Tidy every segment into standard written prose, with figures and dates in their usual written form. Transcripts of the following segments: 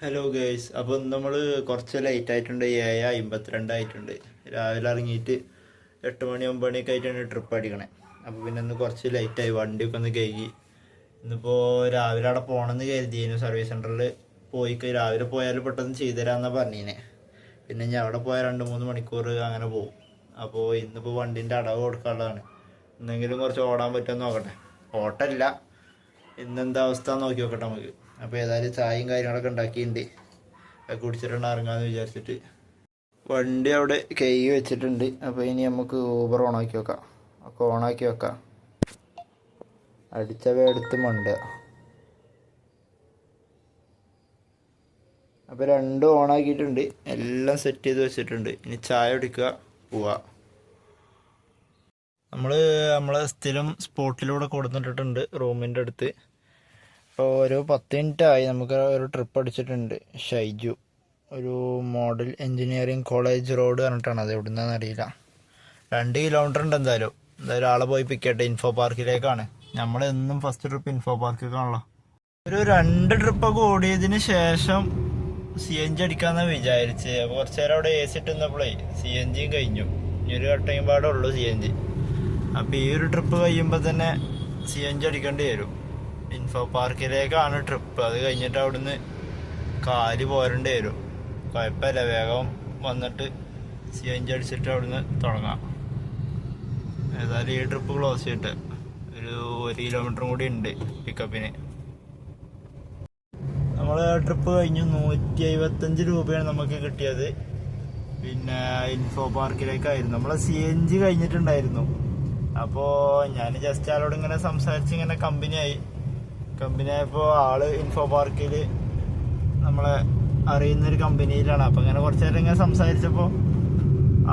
Hello guys, അപ്പം നമ്മൾ കുറച്ച് ലേറ്റ് ആയിട്ടുണ്ട്. 7:52 ആയിട്ടുണ്ട്. രാവിലെ ഇറങ്ങിയിട്ട് 8 മണി 9 മണിയൊക്കെ ആയിട്ടാണ് ട്രിപ്പ് അടിക്കണേ. അപ്പോൾ പിന്നെ ഇന്ന് കുറച്ച് ലേറ്റായി, വണ്ടിയൊക്കെ ഒന്ന് കഴുകി. ഇന്നിപ്പോൾ രാവിലെ അവിടെ പോകണമെന്ന് കരുതിയിരുന്നു. സർവീസ് സെൻറ്ററിൽ രാവിലെ പോയാൽ പെട്ടെന്ന് ചെയ്തു തരാമെന്നാണ് പറഞ്ഞിനെ. പിന്നെ ഞാൻ അവിടെ പോയാൽ 2-3 മണിക്കൂർ അങ്ങനെ പോകും. അപ്പോൾ ഇന്നിപ്പോൾ വണ്ടീൻ്റെ അടവ് കൊടുക്കാനുള്ളതാണ്. എന്തെങ്കിലും കുറച്ച് ഓടാൻ പറ്റുമെന്ന് നോക്കട്ടെ. ഓട്ടമില്ല, ഇന്നെന്താ അവസ്ഥ നോക്കി നോക്കട്ടെ നമുക്ക്. അപ്പോൾ ഏതായാലും ചായയും കാര്യങ്ങളൊക്കെ ഉണ്ടാക്കിയിട്ടുണ്ട്. അത് കുടിച്ചിട്ടുണ്ട് ഇറങ്ങാമെന്ന് വിചാരിച്ചിട്ട് വണ്ടി അവിടെ കഴുകി വെച്ചിട്ടുണ്ട്. അപ്പോൾ ഇനി നമുക്ക് ഊബർ ഓണാക്കി വെക്കാം. ഒക്കെ ഓണാക്കി വെക്കാം. അടിച്ചവ എടുത്ത് മണ്ടുക. അപ്പോൾ രണ്ടും ഓണാക്കിയിട്ടുണ്ട്, എല്ലാം സെറ്റ് ചെയ്ത് വെച്ചിട്ടുണ്ട്. ഇനി ചായ കുടിക്കുക, പോവുക. നമ്മളെ സ്ഥിരം സ്പോട്ടിലൂടെ കൊടുത്തിട്ടിട്ടുണ്ട് റൂമിൻ്റെ അടുത്ത്. ഇപ്പോൾ ഒരു 10 മിനിറ്റായി നമുക്ക് ഒരു ട്രിപ്പ് അടിച്ചിട്ടുണ്ട്. ഷൈജു ഒരു മോഡൽ എൻജിനീയറിംഗ് കോളേജ് റോഡ് പറഞ്ഞിട്ടാണ്, അത് എവിടെ നിന്നാണെന്ന് അറിയില്ല. 2 കിലോമീറ്റർ ഉണ്ട്. എന്തായാലും ആളെ പോയി പിക്കട്ടെ. ഇൻഫോ പാർക്കിലേക്കാണ്. നമ്മളെന്നും ഫസ്റ്റ് ട്രിപ്പ് ഇൻഫോ പാർക്കിലേക്കാണല്ലോ. ഒരു 2 ട്രിപ്പൊക്കെ ഓടിയതിന് ശേഷം CNG അടിക്കാമെന്നാണ് വിചാരിച്ച്. അപ്പോൾ കുറച്ച് നേരം അവിടെ AC ഇട്ടുന്നപ്പോഴേ CNG കഴിഞ്ഞു. ഇനി ഒരു കട്ടയും പാടേ ഉള്ളൂ CNG. അപ്പോൾ ഈ ഒരു ട്രിപ്പ് കഴിയുമ്പോൾ തന്നെ CNG അടിക്കേണ്ടി വരും. ഇൻഫോ പാർക്കിലേക്കാണ് ട്രിപ്പ്. അത് കഴിഞ്ഞിട്ട് അവിടുന്ന് കാല് പോരേണ്ടി വരും. കുഴപ്പമില്ല, വേഗം വന്നിട്ട് CNG അടിച്ചിട്ട് അവിടുന്ന് തുടങ്ങാം. ഏതായാലും ഈ ട്രിപ്പ് ക്ലോസ് ചെയ്തിട്ട് ഒരു 1 കിലോമീറ്ററും കൂടി ഉണ്ട് പിക്കപ്പിന്. നമ്മൾ ട്രിപ്പ് കഴിഞ്ഞു. 175 രൂപയാണ് നമുക്ക് കിട്ടിയത്. പിന്നെ ഇൻഫോ പാർക്കിലേക്കായിരുന്നു. നമ്മളെ CNG കഴിഞ്ഞിട്ടുണ്ടായിരുന്നു. അപ്പോൾ ഞാൻ ജസ്റ്റ് ആളോട് ഇങ്ങനെ സംസാരിച്ച് ഇങ്ങനെ കമ്പനിയായപ്പോൾ ആള് ഇൻഫോ പാർക്കിൽ നമ്മളെ അറിയുന്നൊരു കമ്പനിയിലാണ്. അപ്പോൾ ഇങ്ങനെ കുറച്ച് നേരം ഇങ്ങനെ സംസാരിച്ചപ്പോൾ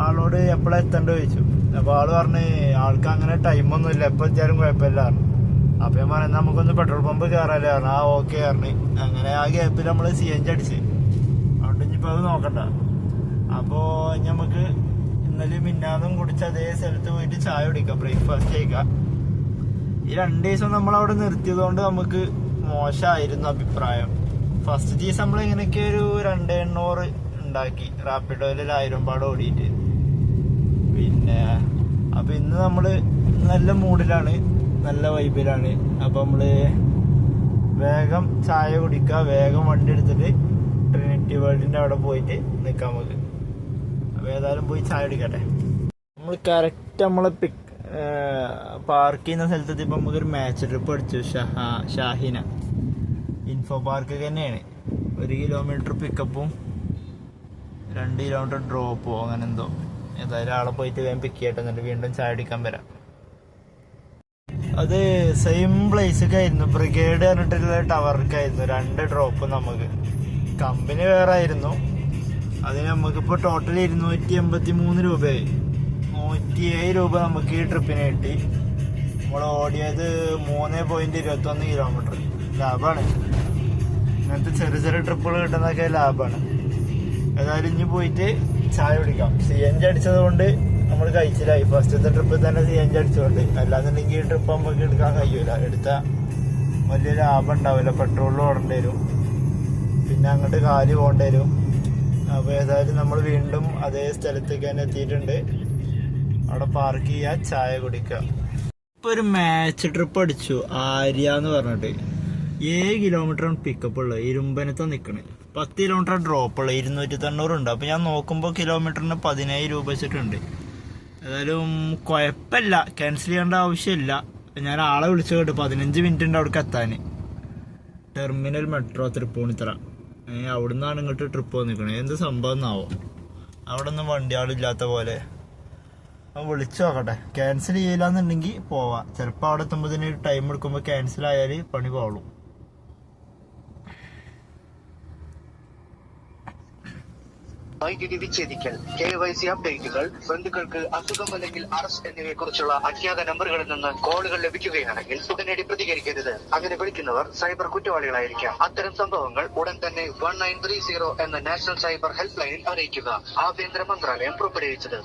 ആളോട് എപ്പോഴാണ് എത്തേണ്ടത് ചോദിച്ചു. അപ്പോൾ ആള് പറഞ്ഞ് ആൾക്ക് അങ്ങനെ ടൈമൊന്നുമില്ല, എപ്പോൾ എത്തിയാലും കുഴപ്പമില്ല പറഞ്ഞു. അപ്പോൾ ഞാൻ പറഞ്ഞു നമുക്കൊന്ന് പെട്രോൾ പമ്പ് കയറാല്ലേ പറഞ്ഞു. ആ ഓക്കെ പറഞ്ഞു. അങ്ങനെ ആ ഗ്യാപ്പിൽ നമ്മൾ CNG അടിച്ച്. അതുകൊണ്ട് ഇനിയിപ്പോൾ അത് നോക്കണ്ട. അപ്പോൾ നമുക്ക് ഇന്നലെ മിന്നാന്നും കുടിച്ച് അതേ സ്ഥലത്ത് പോയിട്ട് ചായ കുടിക്കാം, ബ്രേക്ക്ഫാസ്റ്റ് കഴിക്കാം. ഈ 2 ദിവസം നമ്മളവിടെ നിർത്തിയത് കൊണ്ട് നമുക്ക് മോശമായിരുന്നു അഭിപ്രായം. ഫസ്റ്റ് ദിവസം നമ്മൾ ഇങ്ങനെയൊക്കെ ഒരു 2,800 ഉണ്ടാക്കി റാപ്പിഡോയിൽ 1000 പാട് ഓടിയിട്ട്. പിന്നെ അപ്പോൾ ഇന്ന് നമ്മൾ നല്ല മൂഡിലാണ്, നല്ല വൈബിലാണ്. അപ്പോൾ നമ്മൾ വേഗം ചായ കുടിക്കുക, വേഗം വണ്ടി എടുത്തിട്ട് ട്രിനിറ്റി വേൾഡിൻ്റെ അവിടെ പോയിട്ട് നിൽക്കാം നമുക്ക്. അപ്പോൾ ഏതായാലും പോയി ചായ കുടിക്കട്ടെ. നമ്മൾ കറക്റ്റ് നമ്മളെ പാർക്ക് ചെയ്യുന്ന സ്ഥലത്തെത്തി. ഇപ്പം നമുക്കൊരു മാച്ച് ട്രിപ്പ് അടിച്ചു. ഷാഹിന ഇൻഫോ പാർക്ക് തന്നെയാണ്. 1 കിലോമീറ്റർ പിക്കപ്പും 2 കിലോമീറ്റർ ഡ്രോപ്പോ അങ്ങനെ എന്തോ. ഏതായാലും ആളെ പോയിട്ട് വേഗം പിക്ക് ചെയ്യട്ടെ, എന്നിട്ട് വീണ്ടും ചായ അടിക്കാൻ വരാം. അത് സെയിം പ്ലേസൊക്കെ ആയിരുന്നു. ബ്രിഗേഡ് പറഞ്ഞിട്ടുള്ള ടവർക്കായിരുന്നു 2 ഡ്രോപ്പ്. നമുക്ക് കമ്പനി വേറെ ആയിരുന്നു. അതിന് നമുക്കിപ്പോൾ ടോട്ടൽ 283 രൂപയായി. 107 രൂപ നമുക്ക് ഈ ട്രിപ്പിന് കിട്ടി. നമ്മൾ ഓടിയത് 3.21 കിലോമീറ്റർ. ലാഭമാണ്. ഇങ്ങനത്തെ ചെറിയ ചെറിയ ട്രിപ്പുകൾ കിട്ടുന്നതൊക്കെ ലാഭമാണ്. ഏതായാലും ഇനി പോയിട്ട് ചായ കുടിക്കാം. CNG അടിച്ചത് കൊണ്ട് നമ്മൾ കഴിച്ചില്ലായി. ഫസ്റ്റത്തെ ട്രിപ്പിൽ തന്നെ CNG അടിച്ചുകൊണ്ട്. അല്ലാന്നുണ്ടെങ്കിൽ ഈ ട്രിപ്പ് നമുക്ക് എടുക്കാൻ കഴിയൂല. എടുത്താൽ വലിയ ലാഭം ഉണ്ടാവില്ല. പെട്രോളിൽ ഓടേണ്ടി വരും, പിന്നെ അങ്ങോട്ട് കാല് പോകേണ്ടി വരും. അപ്പോൾ ഏതായാലും നമ്മൾ വീണ്ടും അതേ സ്ഥലത്തേക്ക് തന്നെ എത്തിയിട്ടുണ്ട്. അവിടെ പാർക്ക് ചെയ്യുക, ചായ കുടിക്കുക. ഇപ്പോൾ ഒരു മാച്ച് ട്രിപ്പ് അടിച്ചു. ആര്യ എന്ന് പറഞ്ഞിട്ട് 7 കിലോമീറ്ററാണ് പിക്കപ്പ് ഉള്ളത്. ഇരുമ്പനത്താണ് നിൽക്കണേ. 10 കിലോമീറ്റർ ഡ്രോപ്പ് ഉള്ളത്. 290 ഉണ്ട്. അപ്പോൾ ഞാൻ നോക്കുമ്പോൾ കിലോമീറ്ററിന് 17 രൂപ വെച്ചിട്ടുണ്ട്. ഏതായാലും കുഴപ്പമില്ല, ക്യാൻസൽ ചെയ്യേണ്ട ആവശ്യമില്ല. ഞാൻ ആളെ വിളിച്ചു കേട്ടു 15 മിനിറ്റ് ഉണ്ട് അവിടേക്ക് എത്താൻ. Terminal metro Tripunithura. അവിടെ നിന്നാണ് ഇങ്ങോട്ട് ട്രിപ്പ് വന്നിരിക്കണേ. എന്ത് സംഭവം എന്നാവോ, അവിടെ ഒന്നും വണ്ടിയാളില്ലാത്ത പോലെ. വിളിച്ചു നോക്കട്ടെ. ക്യാൻസൽ ചെയ്യില്ല എന്നുണ്ടെങ്കിൽ പോവാം. ചിലപ്പോൾ അവിടെ എത്തുമ്പോൾ ടൈം എടുക്കുമ്പോൾ ക്യാൻസൽ ആയാൽ പണി പോളും. വൈദ്യുതി വിച്ഛേദിക്കൽ, KYC അപ്ഡേറ്റുകൾ, ബന്ധുക്കൾക്ക് അസുഖം അല്ലെങ്കിൽ അറസ്റ്റ് എന്നിവയെ കുറിച്ചുള്ള അജ്ഞാത നമ്പറുകളിൽ നിന്ന് കോളുകൾ ലഭിക്കുകയാണെങ്കിൽ ഉടനടി പ്രതികരിക്കരുത്. അങ്ങനെ വിളിക്കുന്നവർ സൈബർ കുറ്റവാളികളായിരിക്കാം. അത്തരം സംഭവങ്ങൾ ഉടൻ തന്നെ 1930 എന്ന നാഷണൽ സൈബർ ഹെൽപ്പ് ലൈനിൽ അറിയിക്കുക. ആഭ്യന്തര മന്ത്രാലയം പുറപ്പെടുവിച്ചത്.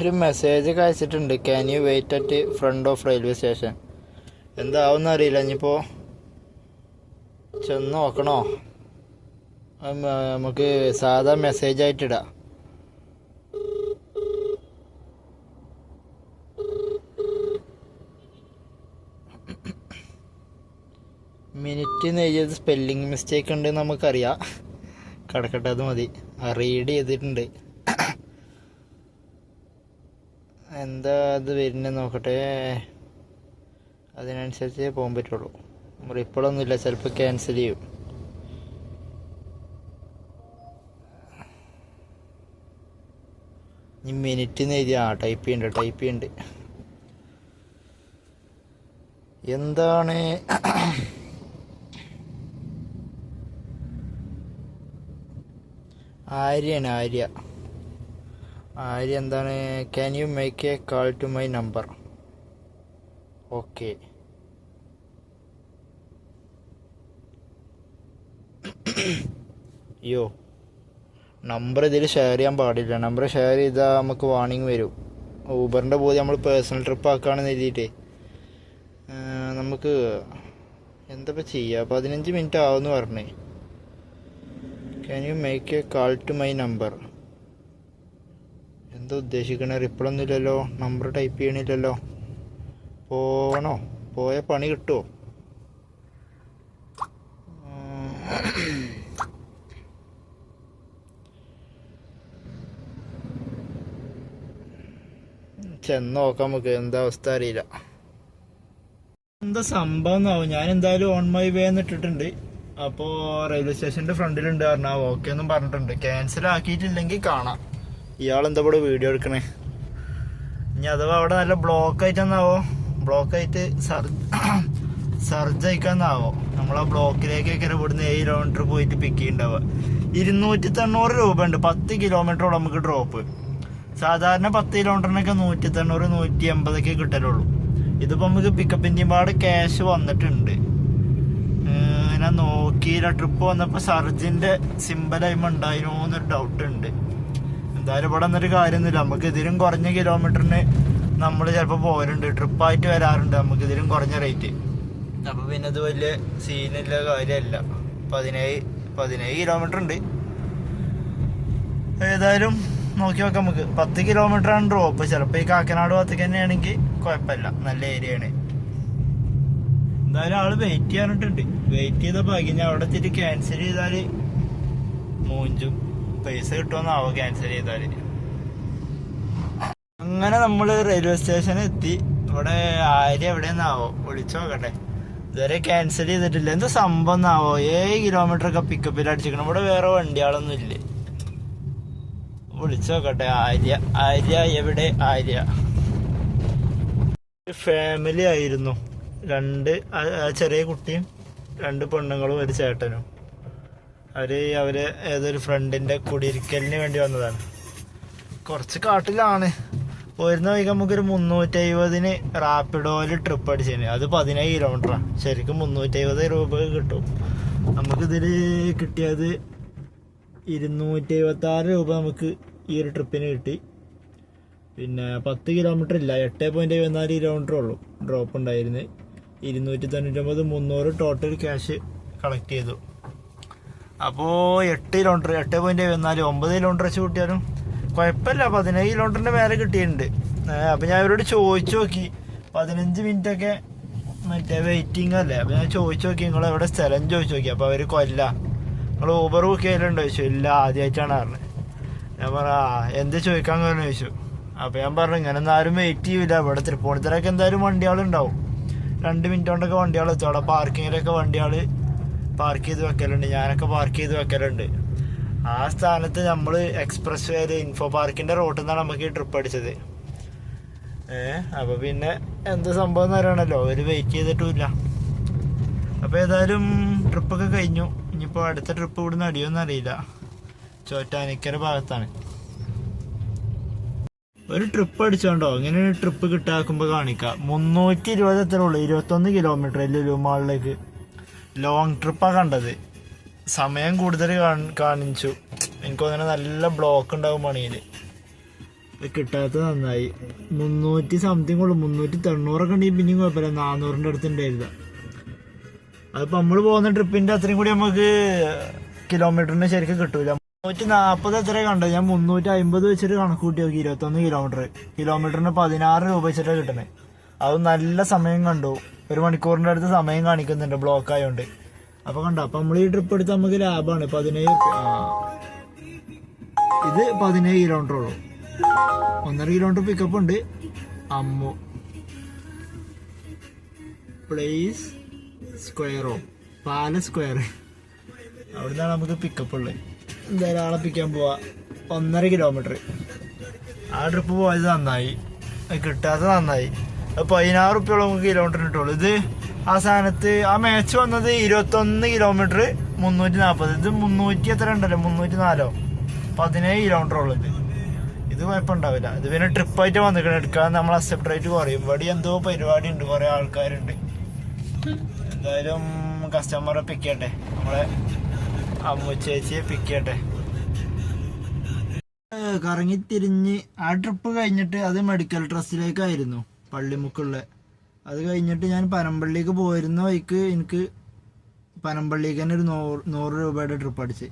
ഒരു മെസ്സേജ് ഒക്കെ അയച്ചിട്ടുണ്ട്. Can you wait at front of railway station. എന്താവും അറിയില്ല. ഇനിയിപ്പോൾ ചെന്ന് നോക്കണോ? നമുക്ക് സാധാ മെസ്സേജ് ആയിട്ടിടാം. മിനിറ്റ് എന്ന് എഴുതിയത് സ്പെല്ലിങ് മിസ്റ്റേക്ക് ഉണ്ട് നമുക്കറിയാം. കിടക്കട്ടെ, അത് മതി. റീഡ് ചെയ്തിട്ടുണ്ട്. എന്താ അത് വരുന്നത് നോക്കട്ടെ. അതിനനുസരിച്ച് പോകാൻ പറ്റുള്ളൂ. ഇപ്പോഴൊന്നുമില്ല, ചിലപ്പോൾ ക്യാൻസൽ ചെയ്യും. ഇനി മിനിറ്റ് എന്ന് എഴുതി ടൈപ്പ് ചെയ്യുന്നുണ്ട്. എന്താണ് ആര്യാണ് ആര്യ എന്താണ്? Can you make a call to my number? Okay. അയ്യോ, നമ്പർ ഇതിൽ ഷെയർ ചെയ്യാൻ പാടില്ല. നമ്പർ ഷെയർ ചെയ്താൽ നമുക്ക് വാർണിംഗ് വരും. ഊബറിൻ്റെ പോലെ നമ്മൾ പേഴ്സണൽ ട്രിപ്പ് ആക്കുകയാണെന്ന് എഴുതിയിട്ടേ നമുക്ക് എന്താ ചെയ്യുക. 15 മിനിറ്റ് ആവുമെന്ന് പറഞ്ഞേ. Can you make a call to my number? എന്താ ഉദ്ദേശിക്കണേ? റിപ്ലൈ ഒന്നുമില്ലല്ലോ, നമ്പർ ടൈപ്പ് ചെയ്യണില്ലല്ലോ. പോണോ? പോയ പണി കിട്ടുമോ? ചെന്ന് നോക്കാം നമുക്ക്. എന്താ അവസ്ഥ അറിയില്ല. എന്താ സംഭവം എന്നാവും. ഞാൻ എന്തായാലും ഓൺ മൈ വേ എന്ന് ഇട്ടിട്ടുണ്ട്. അപ്പോൾ റെയിൽവേ സ്റ്റേഷൻ്റെ ഫ്രണ്ടിലുണ്ട് പറഞ്ഞാൽ ഓക്കെ എന്നും പറഞ്ഞിട്ടുണ്ട്. ക്യാൻസൽ ആക്കിയിട്ടില്ലെങ്കിൽ കാണാം. ഇയാളെന്താ ഇവിടെ വീഡിയോ എടുക്കണേ? ഇനി അഥവാ അവിടെ നല്ല ബ്ലോക്ക് ആയിട്ടെന്നാവോ? ബ്ലോക്കായിട്ട് സർജ് അയക്കാന്നാവോ? നമ്മളാ ബ്ലോക്കിലേക്കൊക്കെ ഇവിടുന്ന് 7 കിലോമീറ്റർ പോയിട്ട് പിക്ക് ചെയ്യുന്നുണ്ടാവുക. 290 രൂപ ഉണ്ട് 10 കിലോമീറ്ററോളം നമുക്ക് ഡ്രോപ്പ്. സാധാരണ 10 കിലോമീറ്ററിനൊക്കെ 190 180 കിട്ടലുള്ളൂ. ഇതിപ്പോൾ നമുക്ക് പിക്കപ്പിൻ്റെയും പാട് ക്യാഷ് വന്നിട്ടുണ്ട്. ഞാൻ നോക്കിയില്ല. ട്രിപ്പ് വന്നപ്പോൾ സർജിൻ്റെ സിമ്പലായ്മ ഉണ്ടായിരുന്നോ എന്നൊരു ഡൗട്ട് ഉണ്ട്. എന്തായാലും ഇവിടെ വന്നൊരു കാര്യമൊന്നുമില്ല. നമുക്ക് ഇതിലും കുറഞ്ഞ കിലോമീറ്ററിന് നമ്മൾ ചിലപ്പോൾ പോരുന്നുണ്ട്. ട്രിപ്പായിട്ട് വരാറുണ്ട് നമുക്ക് ഇതിലും കുറഞ്ഞ റേറ്റ്. അപ്പോൾ പിന്നെ ഇത് വലിയ സീനുള്ള കാര്യമല്ല. 17 കിലോമീറ്റർ ഉണ്ട്. ഏതായാലും നോക്കി നോക്കാം നമുക്ക്. 10 കിലോമീറ്ററാണ് ഡ്രോപ്പ്. ചിലപ്പോൾ ഈ കാക്കനാട് ഭാഗത്തേക്ക് തന്നെയാണെങ്കിൽ കുഴപ്പമില്ല, നല്ല ഏരിയയാണ്. എന്തായാലും ആള് വെയിറ്റ് ചെയ്യാനിട്ടുണ്ട്. വെയിറ്റ് ചെയ്ത ഭാഗ്യം. ഞാൻ അവിടെ എത്തിയിട്ട് ക്യാൻസൽ ചെയ്താൽ മൂഞ്ചും. പൈസ കിട്ടുമെന്നാവോ ക്യാൻസൽ ചെയ്താൽ. അങ്ങനെ നമ്മൾ റെയിൽവേ സ്റ്റേഷനിൽ എത്തി. ഇവിടെ ആര്യ എവിടെയെന്നാവോ? വിളിച്ചു നോക്കട്ടെ. ഇതുവരെ ക്യാൻസൽ ചെയ്തിട്ടില്ല. എന്താ സംഭവം എന്നാവോ? 7 കിലോമീറ്റർ ഒക്കെ പിക്കപ്പിൽ അടിച്ചിരിക്കണം. ഇവിടെ വേറെ വണ്ടികളൊന്നും ഇല്ലേ? വിളിച്ചു നോക്കട്ടെ. ആര്യ എവിടെ? ആര്യ ഫാമിലി ആയിരുന്നു. 2 ചെറിയ കുട്ടിയും 2 പെണ്ണുങ്ങളും 1 ചേട്ടനും. അവര് ഏതൊരു ഫ്രണ്ടിന്റെ കുടിയിരിക്കലിന് വേണ്ടി വന്നതാണ്. കുറച്ച് കാട്ടിലാണ്. പോരുന്ന വൈകി നമുക്കൊരു 350-ന് റാപ്പിഡോയില് ട്രിപ്പ് അടിച്ചതിന്. അത് 17 കിലോമീറ്ററാണ്. ശരിക്കും 350 രൂപ കിട്ടും. നമുക്കിതിൽ കിട്ടിയത് 276 രൂപ നമുക്ക് ഈ ഒരു ട്രിപ്പിന് കിട്ടി. പിന്നെ 10 കിലോമീറ്റർ ഇല്ല, 8.74 കിലോമീറ്റർ ഉള്ളൂ ഡ്രോപ്പ് ഉണ്ടായിരുന്നത്. 299 300 ടോട്ടൽ ക്യാഷ് കളക്ട് ചെയ്തു. അപ്പോൾ 8 കിലോമീറ്റർ 8.74 9 കിലോമീറ്റർ വെച്ച് കൂട്ടിയാലും കുഴപ്പമില്ല. 17 കിലോമീറ്ററിൻ്റെ മേലെ കിട്ടിയിട്ടുണ്ട്. അപ്പോൾ ഞാൻ ഇവരോട് ചോദിച്ചു നോക്കി. 15 മിനിറ്റൊക്കെ മറ്റേ വെയിറ്റിംഗ് അല്ലേ. അപ്പോൾ ഞാൻ ചോദിച്ചു നോക്കി നിങ്ങൾ എവിടെ സ്ഥലം ചോദിച്ചു നോക്കി. അപ്പോൾ അവർ കൊല്ല നിങ്ങൾ ഊബർ ബുക്ക് ചെയ്യലുണ്ടോ ചോദിച്ചു. ഇല്ല, ആദ്യമായിട്ടാണ് പറഞ്ഞത്. ഞാൻ പറഞ്ഞ എന്ത് ചോദിക്കാൻ കാരണം ചോദിച്ചു. അപ്പോൾ ഞാൻ പറഞ്ഞു ഇങ്ങനെ ഒന്നും ആരും വെയിറ്റ് ചെയ്യില്ല. ഇവിടെ തൃപ്പൂണിത്തറയൊക്കെ എന്തായാലും വണ്ടികളുണ്ടാവും. 2 മിനിറ്റ് കൊണ്ടൊക്കെ വണ്ടികൾ എത്തും. അവിടെ പാർക്കിങ്ങിലൊക്കെ വണ്ടികൾ പാർക്ക് ചെയ്ത് വെക്കലുണ്ട്. ഞാനൊക്കെ പാർക്ക് ചെയ്ത് വെക്കലുണ്ട്. ആ സ്ഥാനത്ത് നമ്മൾ എക്സ്പ്രസ് വേയിൽ ഇൻഫോ പാർക്കിൻ്റെ റോട്ടിൽ നിന്നാണ് നമുക്ക് ഈ ട്രിപ്പ് അടിച്ചത്. അപ്പോൾ പിന്നെ എന്ത് സംഭവം എന്ന് അറിയണമല്ലോ. അവർ വെയിറ്റ് ചെയ്തിട്ടുമില്ല. അപ്പോൾ ഏതായാലും ട്രിപ്പൊക്കെ കഴിഞ്ഞു. ഇനിയിപ്പോൾ അടുത്ത ട്രിപ്പ് ഇവിടുന്ന് അടിയോന്ന് അറിയില്ല. ചോറ്റാനിക്കര ഭാഗത്താണ്. ഒരു ട്രിപ്പ് അടിച്ചോണ്ടോ ഇങ്ങനെ ഒരു ട്രിപ്പ് കിട്ടാക്കുമ്പോൾ കാണിക്കാം. 320 എത്ര ഉള്ളു? 21 കിലോമീറ്റർ ലുലു മാളിലേക്ക്. ലോങ് ട്രിപ്പാണ് കണ്ടത്. സമയം കൂടുതൽ കാണിച്ചു. എനിക്ക് തോന്നുന്നു നല്ല ബ്ലോക്ക് ഉണ്ടാവും പണിയിൽ. കിട്ടാത്ത നന്നായി. 300 സംതിങ് ഉള്ളു. 390 ഉണ്ടെങ്കിൽ പിന്നെയും കുഴപ്പമില്ല. 400 അടുത്തുണ്ടായില്ല. അതിപ്പോൾ നമ്മൾ പോകുന്ന ട്രിപ്പിന്റെ അത്രയും കൂടി നമുക്ക് കിലോമീറ്ററിന് ശരിക്കും കിട്ടൂല. 340 എത്ര കണ്ടത് ഞാൻ. 350 വെച്ചിട്ട് കണക്ക് കൂട്ടി നോക്കി. 21 കിലോമീറ്ററിന് 16 രൂപ വെച്ചിട്ടാണ് കിട്ടണേ. അത് നല്ല സമയം കണ്ടു. 1 മണിക്കൂറിന്റെ അടുത്ത് സമയം കാണിക്കുന്നുണ്ട് ബ്ലോക്ക് ആയതുകൊണ്ട്. അപ്പൊ കണ്ടോ, അപ്പൊ നമ്മൾ ഈ ട്രിപ്പ് എടുത്ത് നമുക്ക് ലാഭമാണ്. 17 ഇത് 17 കിലോമീറ്റർ ഉള്ളു. 1.5 കിലോമീറ്റർ പിക്കപ്പ് ഉണ്ട്. അമ്മു പ്ലേസ് സ്ക്വയറോ പാല സ്ക്വയർ, അവിടുന്നാണ് നമുക്ക് പിക്കപ്പ് ഉള്ളത്. എന്തായാലും ആളെ പിക്കാൻ പോവാ. 1.5 കിലോമീറ്റർ. ആ ട്രിപ്പ് പോയത് നന്നായി, കിട്ടാത്ത നന്നായി. 16 റുപ്യോളം നമുക്ക് കിലോമീറ്റർ കിട്ടുള്ളൂ. ഇത് ആ സ്ഥാനത്ത് ആ മാച്ച് വന്നത് 21 കിലോമീറ്റർ 340. ഇത് 300 എത്ര ഉണ്ടല്ലോ, 304. 17 കിലോമീറ്റർ ഉള്ളത്. ഇത് കുഴപ്പമുണ്ടാവില്ല. ഇത് പിന്നെ ട്രിപ്പായിട്ട് വന്നിക്കണം. എടുക്കാൻ നമ്മൾ അക്സെപ്റ്റ് റേറ്റ് കുറയും. ഇവിടെ എന്തോ പരിപാടി ഉണ്ട്, കുറെ ആൾക്കാരുണ്ട്. എന്തായാലും കസ്റ്റമറെ പിക്ക് ചെയ്യട്ടെ, നമ്മളെ അമ്മു ചേച്ചിയെ പിക്ക് ചെയ്യട്ടെ. കറങ്ങി തിരിഞ്ഞ് ആ ട്രിപ്പ് കഴിഞ്ഞിട്ട് അത് മെഡിക്കൽ ട്രസ്റ്റിലേക്കായിരുന്നു, പള്ളിമുക്കുള്ള. അത് കഴിഞ്ഞിട്ട് ഞാൻ പനമ്പള്ളിക്ക് പോയിരുന്ന വഴിക്ക് എനിക്ക് പനമ്പള്ളിക്ക് തന്നെ ഒരു 100 രൂപയുടെ ട്രിപ്പ് അടിച്ച്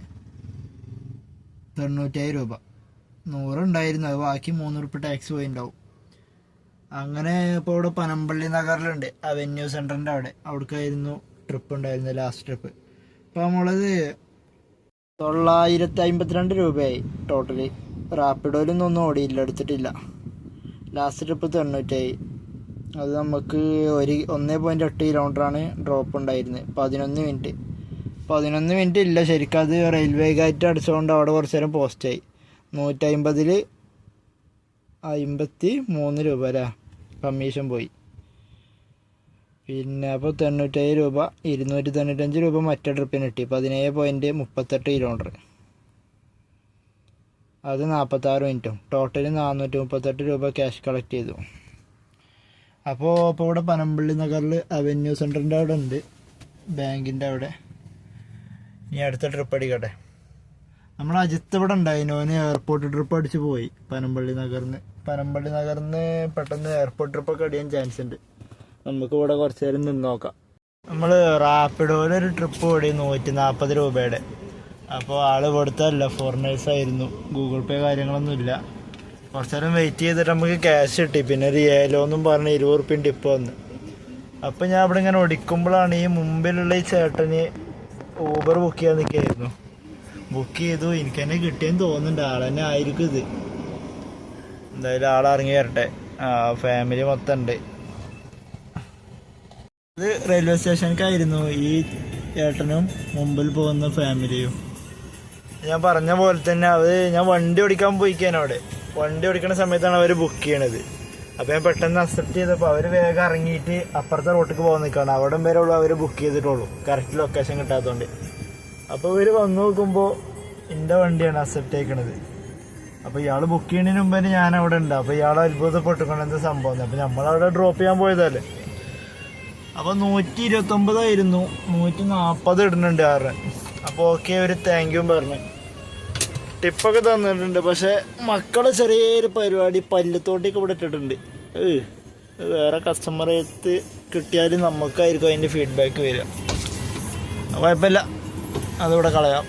97 രൂപ. 100 ഉണ്ടായിരുന്നു, അത് ബാക്കി 3 റുപ്യ ടാക്സ് പോയിണ്ടാവും. അങ്ങനെ ഇപ്പോൾ ഇവിടെ പനമ്പള്ളി നഗറിലുണ്ട്, അവന്യൂ സെൻറ്ററിൻ്റെ അവിടേക്കായിരുന്നു ട്രിപ്പ് ഉണ്ടായിരുന്നത്, ലാസ്റ്റ് ട്രിപ്പ്. അപ്പോൾ നമ്മളത് 952 രൂപയായി ടോട്ടലി. റാപ്പിഡോയിലൊന്നും ഒന്നും ഓടിയില്ല, എടുത്തിട്ടില്ല. ലാസ്റ്റ് ട്രിപ്പ് 90 ആയി. അത് നമുക്ക് 1.8 കിലോമീറ്ററാണ് ഡ്രോപ്പ് ഉണ്ടായിരുന്നത്. 11 മിനിറ്റ് ഇല്ല ശരിക്കും. അത് റെയിൽവേ ഗേറ്റ് അടിച്ചുകൊണ്ട് അവിടെ കുറച്ച് നേരം പോസ്റ്റായി. 150 53 രൂപ അല്ലേ കമ്മീഷൻ പോയി. പിന്നെ അപ്പോൾ 97 രൂപ. 295 രൂപ മറ്റേ ട്രിപ്പിന് കിട്ടി. 17.38 കിലോമീറ്റർ. അത് 46 മിനിറ്റും. ടോട്ടല് 438 രൂപ ക്യാഷ് കളക്ട് ചെയ്തു. അപ്പോൾ ഇവിടെ പനമ്പള്ളി നഗറിൽ അവന്യൂ സെൻറ്ററിൻ്റെ അവിടെ ഉണ്ട്, ബാങ്കിൻ്റെ അവിടെ. ഇനി അടുത്ത ട്രിപ്പ് അടിക്കട്ടെ. നമ്മൾ അജിത്ത് ഇവിടെ ഉണ്ടായിരുന്നു, അവന് എയർപോർട്ട് ട്രിപ്പ് അടിച്ച് പോയി പനമ്പള്ളി നഗറിന്ന് പെട്ടെന്ന് എയർപോർട്ട് ട്രിപ്പൊക്കെ അടിയാൻ ചാൻസ് ഉണ്ട്. നമുക്ക് ഇവിടെ കുറച്ച് നേരം നിന്ന് നോക്കാം. നമ്മൾ റാപ്പിഡോയിലൊരു ട്രിപ്പ് ഓടി 140 രൂപയുടെ. അപ്പോൾ ആൾ ഇവിടുത്തെ അല്ല, ഫോറിനേഴ്സായിരുന്നു. ഗൂഗിൾ പേ കാര്യങ്ങളൊന്നും ഇല്ല. കുറച്ച് നേരം വെയിറ്റ് ചെയ്തിട്ട് നമുക്ക് ക്യാഷ് കിട്ടി. പിന്നെ ഒരു ഏലോന്നും പറഞ്ഞ് 20 റുപ്യ ടിപ്പ് വന്ന്. അപ്പം ഞാൻ ഇവിടെ ഇങ്ങനെ ഓടിക്കുമ്പോഴാണ് ഈ മുമ്പിലുള്ള ഈ ചേട്ടന് ഊബർ ബുക്ക് ചെയ്യാൻ നിൽക്കുകയായിരുന്നു. ബുക്ക് ചെയ്തു, എനിക്ക് തന്നെ കിട്ടിയെന്ന് തോന്നുന്നുണ്ട്. ആൾ തന്നെ ആയിരിക്കും ഇത്. എന്തായാലും ആൾ ഇറങ്ങി വരട്ടെ. ഫാമിലി മൊത്തം ഉണ്ട്. ഇത് റെയിൽവേ സ്റ്റേഷനിലേക്കായിരുന്നു ഈ ചേട്ടനും മുമ്പിൽ പോകുന്ന ഫാമിലിയും. ഞാൻ പറഞ്ഞ പോലെ തന്നെ അത് ഞാൻ വണ്ടി ഓടിക്കാൻ പോയിക്കാൻ അവിടെ. വണ്ടി ഓടിക്കുന്ന സമയത്താണ് അവർ ബുക്ക് ചെയ്യണത്. അപ്പോൾ ഞാൻ പെട്ടെന്ന് അക്സെപ്റ്റ് ചെയ്തപ്പോൾ അവർ വേഗം ഇറങ്ങിയിട്ട് അപ്പുറത്തെ റോട്ടിലേക്ക് പോകാൻ നിൽക്കുകയാണ്. അവിടെ വരെ ഉള്ളൂ അവർ ബുക്ക് ചെയ്തിട്ടുള്ളൂ, കറക്റ്റ് ലൊക്കേഷൻ കിട്ടാത്തതുകൊണ്ട്. അപ്പോൾ ഇവർ വന്ന് നോക്കുമ്പോൾ എൻ്റെ വണ്ടിയാണ് അക്സെപ്റ്റ് ആയിക്കണത്. അപ്പോൾ ഇയാൾ ബുക്ക് ചെയ്യുന്നതിന് മുമ്പ് തന്നെ ഞാൻ അവിടെ ഉണ്ട്. അപ്പോൾ ഇയാൾ അത്ഭുതപ്പെട്ടുകൊണ്ട് എന്താ സംഭവം. അപ്പോൾ നമ്മളവിടെ ഡ്രോപ്പ് ചെയ്യാൻ പോയതല്ലേ. അപ്പോൾ 129 ആയിരുന്നു, 140 ഇടുന്നുണ്ട് ആറ്. അപ്പോൾ ഓക്കെ, ഒരു താങ്ക് യു പറഞ്ഞു. ടിപ്പൊക്കെ തന്നിട്ടുണ്ട്. പക്ഷെ മക്കളെ ചെറിയൊരു പരിപാടി പല്ലത്തോട്ടേക്ക് ഇവിടെ ഇട്ടിട്ടുണ്ട്. വേറെ കസ്റ്റമറെ അടുത്ത് കിട്ടിയാൽ നമുക്കായിരിക്കും അതിൻ്റെ ഫീഡ്ബാക്ക് വരിക. കുഴപ്പമില്ല, അതിവിടെ കളയാം.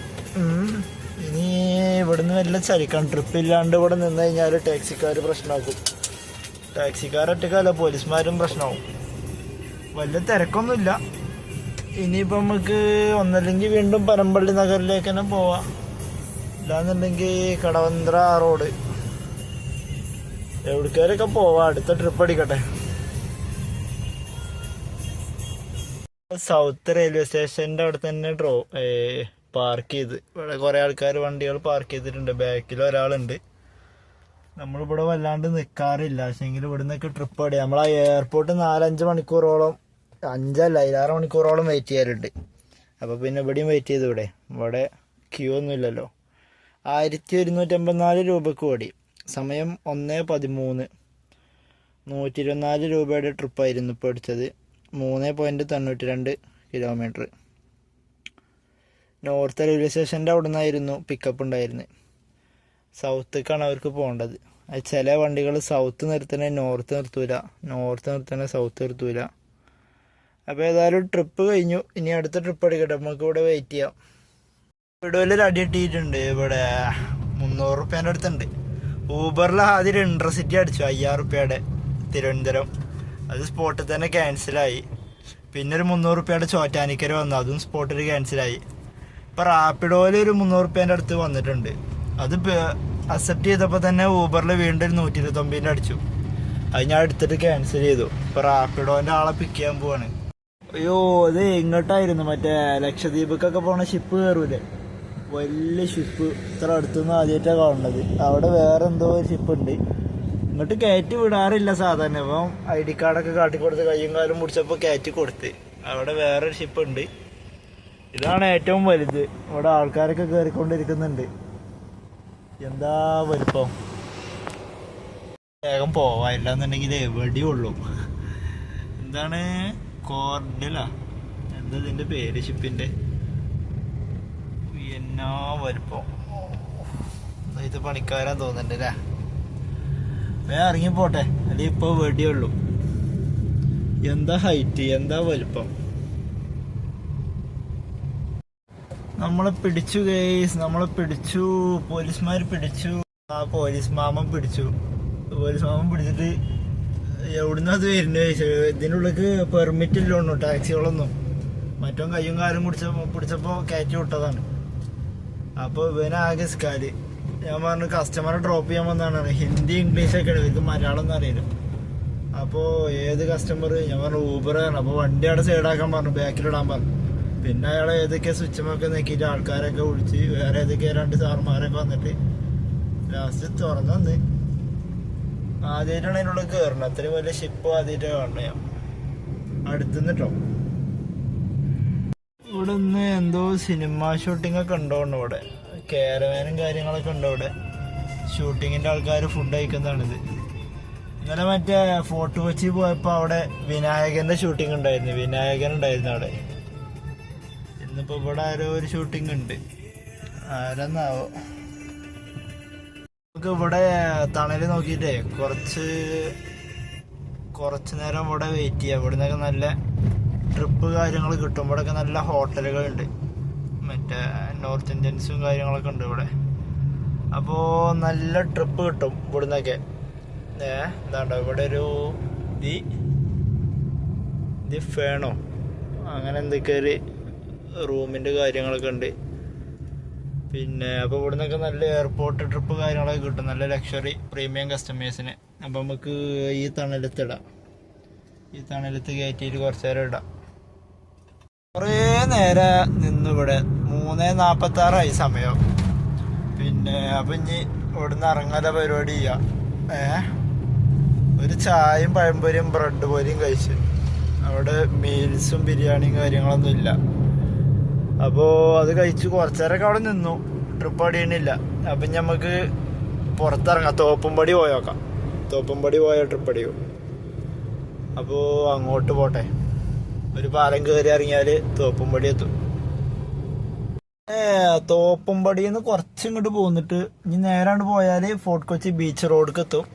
ഇനി ഇവിടുന്ന് വല്ല ചലിക്കണം. ട്രിപ്പില്ലാണ്ട് ഇവിടെ നിന്ന് കഴിഞ്ഞാൽ ടാക്സിക്കാർ പ്രശ്നമാക്കും. ടാക്സിക്കാരൊറ്റക്കല്ല, പോലീസുമാരും പ്രശ്നമാവും. വലിയ തിരക്കൊന്നുമില്ല. ഇനിയിപ്പോൾ നമുക്ക് ഒന്നല്ലെങ്കിൽ വീണ്ടും പനമ്പള്ളി നഗറിലേക്ക് തന്നെ പോവാം, ഇല്ലാന്നുണ്ടെങ്കിൽ കടവന്ത്ര റോഡ് എവിടേക്കാരൊക്കെ പോവാം. അടുത്ത ട്രിപ്പ് അടിക്കട്ടെ. സൗത്ത് റെയിൽവേ സ്റ്റേഷൻ്റെ അവിടെ തന്നെ പാർക്ക് ചെയ്ത് ഇവിടെ കുറേ ആൾക്കാർ വണ്ടികൾ പാർക്ക് ചെയ്തിട്ടുണ്ട്. ബാക്കിൽ ഒരാളുണ്ട്. നമ്മളിവിടെ വല്ലാണ്ട് നിൽക്കാറില്ല, പക്ഷേങ്കിൽ ഇവിടെ നിന്നൊക്കെ ട്രിപ്പ് അടിയാം. നമ്മൾ ആ എയർപോർട്ട് 4-5 മണിക്കൂറോളം, 5 മണിക്കൂറോളം വെയിറ്റ് ചെയ്യാറുണ്ട്. അപ്പോൾ പിന്നെ ഇവിടെയും വെയിറ്റ് ചെയ്തു. ഇവിടെ ക്യൂ ഒന്നും ഇല്ലല്ലോ. 1154 രൂപക്ക് ഓടി. സമയം 1:13. 124 രൂപയുടെ ട്രിപ്പായിരുന്നു ഇപ്പോൾ അടിച്ചത്. 3.92 കിലോമീറ്റർ. നോർത്ത് റെയിൽവേ സ്റ്റേഷൻ്റെ അവിടെ നിന്നായിരുന്നു പിക്കപ്പ് ഉണ്ടായിരുന്നത്. സൗത്തേക്കാണ് അവർക്ക് പോകേണ്ടത്. അത് ചില വണ്ടികൾ സൗത്ത് നിർത്തണേ നോർത്ത് നിർത്തൂല, നോർത്ത് നിർത്തണേ സൗത്ത് നിർത്തൂല. അപ്പോൾ ഏതായാലും ട്രിപ്പ് കഴിഞ്ഞു. ഇനി അടുത്ത ട്രിപ്പ് എടുക്കട്ടെ, നമുക്ക് ഇവിടെ വെയിറ്റ് ചെയ്യാം. വീടുകളിൽ അടി ഇട്ടിട്ടുണ്ട്. ഇവിടെ 300 റുപ്യേൻ്റെ അടുത്തുണ്ട്. ഊബറിൽ ആദ്യം ഇൻട്രസിറ്റി അടിച്ചു 5000 റുപ്യയുടെ തിരുവനന്തപുരം. അത് സ്പോട്ടിൽ തന്നെ ക്യാൻസലായി. പിന്നെ ഒരു 300 റുപ്യയുടെ ചോറ്റാനിക്കര വന്നു, അതും സ്പോട്ടിൽ ക്യാൻസലായി. ഇപ്പോൾ റാപ്പിഡോയിൽ ഒരു 300 റുപ്യേൻ്റെ അടുത്ത് വന്നിട്ടുണ്ട്. അത് അക്സെപ്റ്റ് ചെയ്തപ്പോൾ തന്നെ ഊബറിൽ വീണ്ടും 129 അടിച്ചു. അത് ഞാൻ എടുത്തിട്ട് ക്യാൻസൽ ചെയ്തു. ഇപ്പോൾ റാപ്പിഡോൻ്റെ ആളെ പിക്ക് ചെയ്യാൻ പോവാണ്. അയ്യോ, ഇത് ഇങ്ങോട്ടായിരുന്നു മറ്റേ ലക്ഷദ്വീപിക്കൊക്കെ പോണ ഷിപ്പ് കയറൂലേ, വലിയ ഷിപ്പ്. ഇത്ര അടുത്തുനിന്ന് ആദ്യമായിട്ടാണ് കാണുന്നത്. അവിടെ വേറെ എന്തോ ഒരു ഷിപ്പ് ഉണ്ട്. ഇങ്ങോട്ട് കയറ്റി വിടാറില്ല സാധാരണ. അപ്പം ID കാർഡൊക്കെ കാട്ടിക്കൊടുത്ത് കയ്യും കാലും മുടിച്ചപ്പോൾ കയറ്റി കൊടുത്ത്. അവിടെ വേറൊരു ഷിപ്പ് ഉണ്ട്. ഇതാണ് ഏറ്റവും വലുത്. ഇവിടെ ആൾക്കാരൊക്കെ കയറിക്കൊണ്ടിരിക്കുന്നുണ്ട്. എന്താ വലിപ്പം. വേഗം പോവാ, ഇല്ലാന്നുണ്ടെങ്കിൽ എവിടെയേ ഉള്ളൂ. എന്താണ് കോർഡിലാ എന്താ ഇതിൻ്റെ പേര് ഷിപ്പിൻ്റെ? എന്നാ വലിപ്പം. ഇത് പണിക്കാരാൻ തോന്നുന്നുണ്ട് അല്ലേ? വേഗം ഇറങ്ങിപ്പോട്ടെ, അല്ലെങ്കിൽ ഇപ്പോൾ വെടിയുള്ളൂ. എന്താ ഹൈറ്റ്, എന്താ വലിപ്പം. നമ്മളെ പിടിച്ചു ഗൈസ്, നമ്മളെ പിടിച്ചു. പോലീസുമാർ പിടിച്ചു. ആ പോലീസ് മാമൻ പിടിച്ചു. പോലീസ് മാമൻ പിടിച്ചിട്ട് എവിടുന്ന് അത് വരുന്നത് ചോദിച്ചു. ഇതിനുള്ളിലേക്ക് പെർമിറ്റ് ഇല്ലോണ്ടോ ടാക്സികളൊന്നും. മറ്റോ കയ്യും കാലും പിടിച്ചപ്പോൾ കയറ്റി വിട്ടതാണ്. അപ്പോൾ ഇവനാകെ സ്കാല്. ഞാൻ പറഞ്ഞു കസ്റ്റമറെ ഡ്രോപ്പ് ചെയ്യാൻ വന്നതാണ്. ഹിന്ദി ഇംഗ്ലീഷൊക്കെയാണ്, ഇവർക്ക് മലയാളം ഒന്നും അറിയില്ല. അപ്പോൾ ഏത് കസ്റ്റമർ? ഞാൻ പറഞ്ഞു ഊബറാണ്. അപ്പോൾ വണ്ടി അവിടെ സൈഡാക്കാൻ പറഞ്ഞു, ബാക്കിലിടാൻ പറഞ്ഞു. പിന്നെ അയാൾ ഏതൊക്കെ സ്വിച്ചുമൊക്കെ നോക്കിയിട്ട് ആൾക്കാരൊക്കെ വിളിച്ച് വേറെ ഏതൊക്കെ 2 സാറുമാരൊക്കെ വന്നിട്ട് ലാസ്റ്റ് തുറന്നു വന്ന്. ആദ്യമായിട്ടാണ് അതിനുള്ള കയറണം. അത്രയും വലിയ ഷിപ്പ് ആദ്യമായിട്ടാണ് കാണുന്നത് ഞാൻ അടുത്തുനിന്ന് കേട്ടോ. ഇവിടെ നിന്ന് എന്തോ സിനിമ ഷൂട്ടിംഗ് ഒക്കെ ഉണ്ടോണ്ട്. ഇവിടെ കാരവാനും കാര്യങ്ങളൊക്കെ ഉണ്ട്. ഇവിടെ ഷൂട്ടിങ്ങിൻ്റെ ആൾക്കാർ ഫുഡ് കഴിക്കുന്നതാണിത്. ഇന്നലെ മറ്റേ ഫോർട്ട് കൊച്ചി പോയപ്പോൾ അവിടെ വിനായകൻ്റെ ഷൂട്ടിംഗ് ഉണ്ടായിരുന്നു. വിനായകൻ ഉണ്ടായിരുന്നു അവിടെ. ഇന്നിപ്പോൾ ഇവിടെ ആരോ ഒരു ഷൂട്ടിംഗ് ഉണ്ട്. ആരെന്നാവോ. നമുക്ക് ഇവിടെ തണല് നോക്കിയിട്ടേ കുറച്ച് നേരം ഇവിടെ വെയിറ്റ് ചെയ്യാം. ഇവിടെ നിന്നൊക്കെ നല്ല ട്രിപ്പ് കാര്യങ്ങൾ കിട്ടും. ഇവിടെയൊക്കെ നല്ല ഹോട്ടലുകളുണ്ട്. മറ്റേ നോർത്ത് ഇന്ത്യൻസും കാര്യങ്ങളൊക്കെ ഉണ്ട് ഇവിടെ. അപ്പോൾ നല്ല ട്രിപ്പ് കിട്ടും ഇവിടെ നിന്നൊക്കെ. എന്താണ്ടോ ഇവിടെ ഒരു ദി ഫേണോ അങ്ങനെ എന്തൊക്കെ ഒരു റൂമിൻ്റെ കാര്യങ്ങളൊക്കെ ഉണ്ട്. പിന്നെ അപ്പോൾ ഇവിടെ നിന്നൊക്കെ നല്ല എയർപോർട്ട് ട്രിപ്പ് കാര്യങ്ങളൊക്കെ കിട്ടും. നല്ല ലക്ഷറി പ്രീമിയം കസ്റ്റമേഴ്സിന്. അപ്പോൾ നമുക്ക് ഈ തണലത്തിടാം. ഈ തണലത്ത് കയറ്റിയിട്ട് കുറച്ച് നേരം ഇടാം. കുറേ നേരം നിന്നിവിടെ 3:46 സമയം. പിന്നെ അപ്പം ഇനി ഇവിടുന്ന് ഇറങ്ങാതെ പരിപാടി ചെയ്യാം. ഒരു ചായയും പഴംപൊരിയും ബ്രെഡ് പൊരിയും കഴിച്ച്. അവിടെ മീൽസും ബിരിയാണിയും കാര്യങ്ങളൊന്നും ഇല്ല. അപ്പോൾ അത് കഴിച്ച് കുറച്ച് നേരമൊക്കെ അവിടെ നിന്നു. ട്രിപ്പ് അടിയണില്ല. അപ്പം നമുക്ക് പുറത്തിറങ്ങാം. തോപ്പുംപടി പോയോക്കാം. തോപ്പുംപടി പോയ ട്രിപ്പ് അടിയും. അപ്പോൾ അങ്ങോട്ട് പോട്ടെ. ഒരു പാലം കയറി ഇറങ്ങിയാൽ തോപ്പുംപടി എത്തും. തോപ്പുംപടിയിൽ നിന്ന് കുറച്ചിങ്ങോട്ട് പോന്നിട്ട് ഇനി നേരാണ്ട് പോയാൽ ഫോർട്ട് കൊച്ചി ബീച്ച് റോഡിലേക്ക് എത്തും.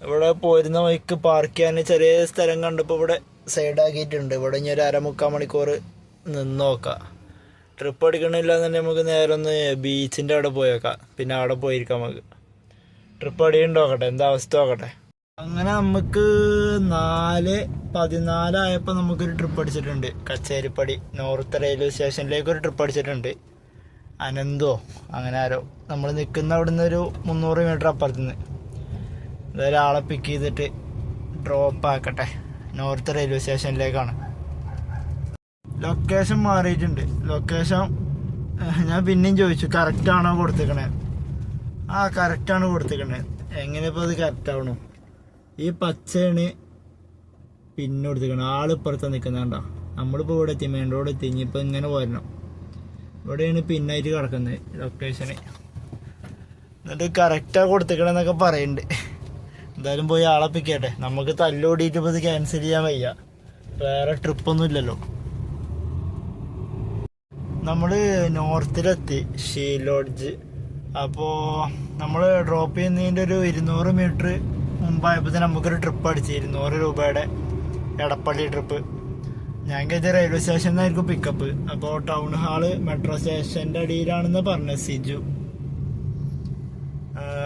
ഇവിടെ പോരുന്ന വഴിക്ക് പാർക്ക് ചെയ്യാൻ ചെറിയ സ്ഥലം കണ്ടപ്പോൾ ഇവിടെ സൈഡാക്കിയിട്ടുണ്ട്. ഇവിടെ ഇനി ഒരു 1/4 മണിക്കൂർ നിന്ന് നോക്കാം. ട്രിപ്പ് അടിക്കണില്ല എന്നുണ്ടെങ്കിൽ നമുക്ക് നേരെ ഒന്ന് ബീച്ചിൻ്റെ അവിടെ പോയേക്കാം. പിന്നെ അവിടെ പോയിരിക്കാം നമുക്ക്. ട്രിപ്പ് അടിയുണ്ട് നോക്കട്ടെ, എന്താ അവസ്ഥ നോക്കട്ടെ. അങ്ങനെ നമുക്ക് 4:14 ആയപ്പോൾ നമുക്കൊരു ട്രിപ്പ് അടിച്ചിട്ടുണ്ട്. കച്ചേരിപ്പടി നോർത്ത് റെയിൽവേ സ്റ്റേഷനിലേക്ക് ഒരു ട്രിപ്പ് അടിച്ചിട്ടുണ്ട്. അനന്തോ അങ്ങനെ ആരോ. നമ്മൾ നിൽക്കുന്ന അവിടെ നിന്ന് ഒരു 300 മീറ്റർ അപ്പുറത്തുനിന്ന് ഒരാളെ പിക്ക് ചെയ്തിട്ട് ഡ്രോപ്പ് ആക്കട്ടെ. നോർത്ത് റെയിൽവേ സ്റ്റേഷനിലേക്കാണ്. ലൊക്കേഷൻ മാറിയിട്ടുണ്ട്. ലൊക്കേഷൻ ഞാൻ പിന്നെയും ചോദിച്ചു കറക്റ്റാണോ കൊടുത്തേക്കണേ. ആ കറക്റ്റാണ് കൊടുത്തേക്കണേ. എങ്ങനെയിപ്പോൾ അത് കറക്റ്റ് ആവണു? ഈ പച്ചയാണ് പിന്നെ കൊടുത്തേക്കണം. ആളിപ്പുറത്താണ് നിൽക്കുന്നുണ്ടോ. നമ്മളിപ്പോൾ ഇവിടെ എത്തി, മെയിൻ റോഡ് എത്തി. ഇനിയിപ്പോൾ ഇങ്ങനെ പോരണം. ഇവിടെയാണ് പിന്നായിട്ട് കിടക്കുന്നത് ലൊക്കേഷന്. എന്നിട്ട് കറക്റ്റാണ് കൊടുത്തേക്കണെന്നൊക്കെ പറയുന്നുണ്ട്. എന്തായാലും പോയി ആളെ പിക്കട്ടെ. നമുക്ക് തല്ലോടിയിട്ട് ഇപ്പോൾ ഇത് ക്യാൻസൽ ചെയ്യാൻ വയ്യ. വേറെ ട്രിപ്പൊന്നും ഇല്ലല്ലോ. നമ്മൾ നോർത്തിലെത്തി. ഷീ ലോഡ്ജ് അപ്പോൾ നമ്മൾ ഡ്രോപ്പ് ചെയ്യുന്നതിൻ്റെ ഒരു 200 മീറ്റർ മുമ്പായപ്പോൾ തന്നെ നമുക്കൊരു ട്രിപ്പ് അടിച്ച് 200 രൂപയുടെ എടപ്പള്ളി ട്രിപ്പ്. ഞാൻ കരുതിയ റെയിൽവേ സ്റ്റേഷനിൽ നിന്നായിരിക്കും പിക്കപ്പ്. അപ്പോൾ ടൗൺ ഹാള് മെട്രോ സ്റ്റേഷൻ്റെ അടിയിലാണെന്ന് പറഞ്ഞത് സിജു.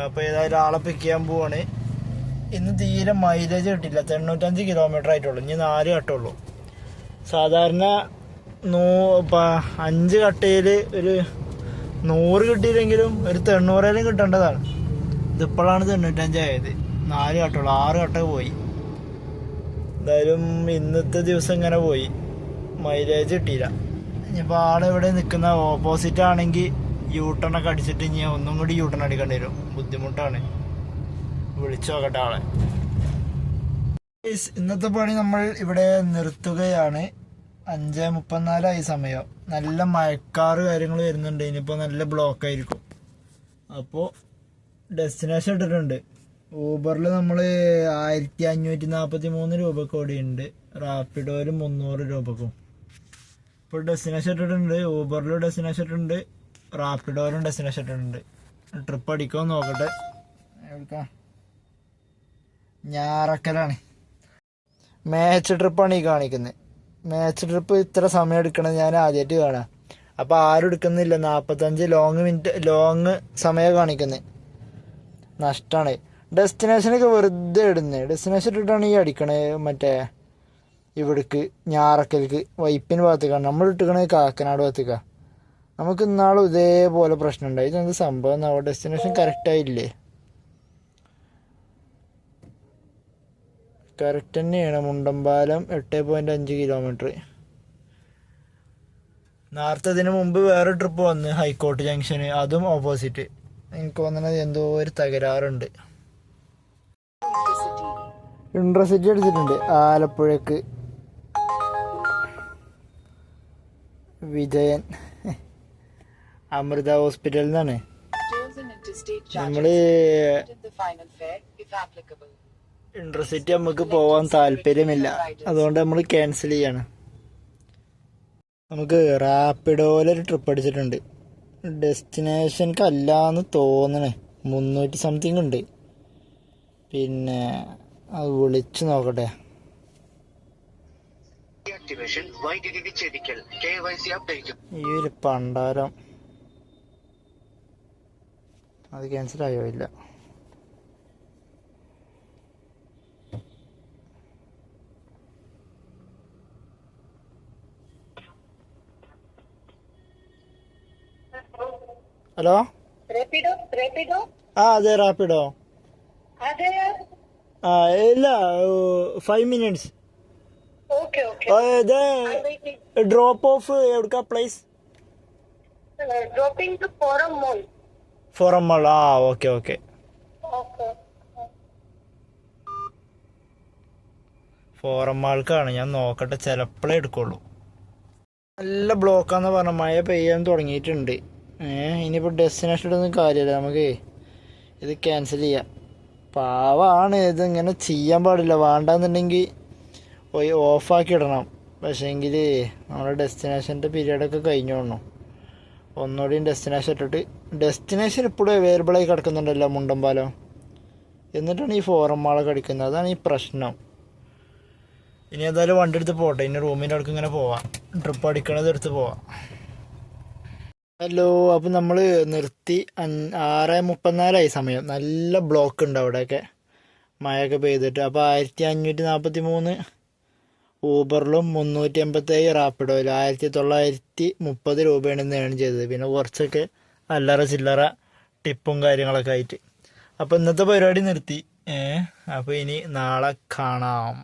അപ്പോൾ ഏതായാലും ആളെ പിക്ക് ചെയ്യാൻ പോവാണ്. ഇന്ന് തീരെ മൈലേജ് കിട്ടില്ല, 95 കിലോമീറ്റർ ആയിട്ടുള്ളൂ. ഇനി 4 കട്ടുള്ളൂ. സാധാരണ 5 കട്ടയിൽ ഒരു 100 കിട്ടിയില്ലെങ്കിലും ഒരു 90 കിട്ടേണ്ടതാണ്. ഇതിപ്പോഴാണ് 95 ആയത്. 4 കട്ടുള്ളൂ, 6 കട്ട പോയി. എന്തായാലും ഇന്നത്തെ ദിവസം ഇങ്ങനെ പോയി, മൈലേജ് കിട്ടിയില്ല. ഇനിയിപ്പോൾ ആളെവിടെ നിൽക്കുന്ന ഓപ്പോസിറ്റ് ആണെങ്കിൽ യൂട്ടണൊക്കെ അടിച്ചിട്ട് ഇനി ഒന്നും കൂടി യൂട്ടൺ അടിക്കേണ്ടി വരും. ബുദ്ധിമുട്ടാണ്. വിളിച്ചു നോക്കട്ടെ ആളെ. ഇന്നത്തെ പണി നമ്മൾ ഇവിടെ നിർത്തുകയാണ്. 5:34 സമയം. നല്ല മഴക്കാറ് കാര്യങ്ങൾ വരുന്നുണ്ട്. ഇനിയിപ്പോൾ നല്ല ബ്ലോക്ക് ആയിരിക്കും. അപ്പോൾ ഡെസ്റ്റിനേഷൻ ഇട്ടിട്ടുണ്ട്. ഊബറിൽ നമ്മൾ 1543 രൂപക്ക് ഓടിയുണ്ട്. റാപ്പിഡോയിൽ 300 രൂപക്കും. ഇപ്പോൾ ഡെസ്റ്റിനേഷൻ ഇട്ടിട്ടുണ്ട്. ഊബറിലും ഡെസ്റ്റിനേഷൻ ഇട്ടിട്ടുണ്ട്, റാപ്പിഡോയിലും ഡെസ്റ്റിനേഷൻ ഇട്ടിട്ടുണ്ട്. ട്രിപ്പ് അടിക്കുമോ നോക്കട്ടെ. എവിടുക്കാ? ഞാറക്കലാണ്. മാച്ച് ട്രിപ്പാണ് ഈ കാണിക്കുന്നത്. മാച്ച് ട്രിപ്പ് ഇത്ര സമയം എടുക്കണത് ഞാൻ ആദ്യമായിട്ട് കാണാം. അപ്പോൾ ആരും എടുക്കുന്നില്ല. 45 ലോങ് സമയം കാണിക്കുന്നത്. നഷ്ടമാണ്. ഡെസ്റ്റിനേഷനൊക്കെ വെറുതെ ഇടുന്നത്. ഡെസ്റ്റിനേഷൻ ഇട്ടിട്ടാണ് ഈ അടിക്കണേ. മറ്റേ ഇവിടേക്ക് ഞാറക്കൽക്ക് വൈപ്പിന് ഭാഗത്തേക്കാണ് നമ്മൾ ഇട്ടിക്കണേ. കാക്കനാട് ഭാഗത്തേക്കാണ്. നമുക്ക് ഇന്നാളും ഇതേപോലെ പ്രശ്നം ഉണ്ടായി. ഇതെന്ത് സംഭവം എന്നാവോ? ഡെസ്റ്റിനേഷൻ കറക്റ്റായില്ലേ? കറക്റ്റ് തന്നെയാണ്. മുണ്ടമ്പാലം 8.5 കിലോമീറ്റർ. നേരത്തെ ഇതിന് മുമ്പ് വേറെ ട്രിപ്പ് വന്ന് ഹൈക്കോട്ട് ജംഗ്ഷന്, അതും ഓപ്പോസിറ്റ്. എനിക്ക് തോന്നുന്നത് എന്തോ ഒരു തകരാറുണ്ട്. ഇൻട്രസിറ്റി അടിച്ചിട്ടുണ്ട് ആലപ്പുഴക്ക്. വിജയൻ അമൃത ഹോസ്പിറ്റലിൽ നിന്നാണ്. നമ്മള് ഇൻട്രസിറ്റി നമുക്ക് പോവാൻ താല്പര്യമില്ല, അതുകൊണ്ട് നമ്മൾ ക്യാൻസൽ ചെയ്യാണ്. നമുക്ക് റാപ്പിഡോയിലൊരു ട്രിപ്പ് അടിച്ചിട്ടുണ്ട്. ഡെസ്റ്റിനേഷൻക്ക് അല്ലാന്ന് തോന്നണേ. 300 സംതിങ് ഉണ്ട്. പിന്നെ അത് വിളിച്ചു നോക്കട്ടെ. ഈ ഒരു പണ്ടാരം അത് ക്യാൻസൽ ആയോ? ഇല്ല. ഹലോ, അതെ റാപ്പിഡോ. ഇല്ല, 5 minutes. ഡ്രോപ്പ് ഓഫ് എവിടുക്കാ place? Forum mall. Okay. Forum മാൾക്കാണ്. ഞാൻ നോക്കട്ടെ, ചിലപ്പോഴേ എടുക്കുള്ളൂ. നല്ല ബ്ലോക്കാന്ന് പറഞ്ഞ മഴ പെയ്യാൻ തുടങ്ങിയിട്ടുണ്ട്. ഇനിയിപ്പോൾ ഡെസ്റ്റിനേഷൻ ഇടുന്ന കാര്യമില്ല. നമുക്ക് ഇത് ക്യാൻസൽ ചെയ്യാം. പാവാണ്. ഇതിങ്ങനെ ചെയ്യാൻ പാടില്ല. വേണ്ടാന്നുണ്ടെങ്കിൽ ഓഫാക്കി ഇടണം. പക്ഷേങ്കിൽ നമ്മുടെ ഡെസ്റ്റിനേഷൻ്റെ പീരീഡൊക്കെ കഴിഞ്ഞു വേണം. ഒന്നുകൂടിയും ഡെസ്റ്റിനേഷൻ ഇട്ടിട്ട്, ഡെസ്റ്റിനേഷൻ ഇപ്പോഴും അവൈലബിളായി കിടക്കുന്നുണ്ടല്ലോ മുണ്ടമ്പാലം. എന്നിട്ടാണ് ഈ ഫോറം മാളൊക്കെ അടിക്കുന്നത്. അതാണ് ഈ പ്രശ്നം. ഇനി ഏതായാലും വണ്ടി എടുത്ത് പോട്ടെ. ഇനി റൂമിൻ്റെ അടുക്ക് ഇങ്ങനെ പോവാം. ട്രിപ്പ് അടിക്കണത് എടുത്ത് പോവാം. ഹലോ, അപ്പം നമ്മൾ നിർത്തി. 6:34 സമയം. നല്ല ബ്ലോക്ക് ഉണ്ട് അവിടെയൊക്കെ, മഴയൊക്കെ പെയ്തിട്ട്. അപ്പോൾ 1543 ഊബറിലും 387 റാപ്പിഡോയിലും 1930 രൂപയാണ് ഇന്ന് ഏൺ ചെയ്തത്. പിന്നെ കുറച്ചൊക്കെ അല്ലറ ചില്ലറ ടിപ്പും കാര്യങ്ങളൊക്കെ ആയിട്ട്. അപ്പോൾ ഇന്നത്തെ പരിപാടി നിർത്തി. അപ്പോൾ ഇനി നാളെ കാണാം.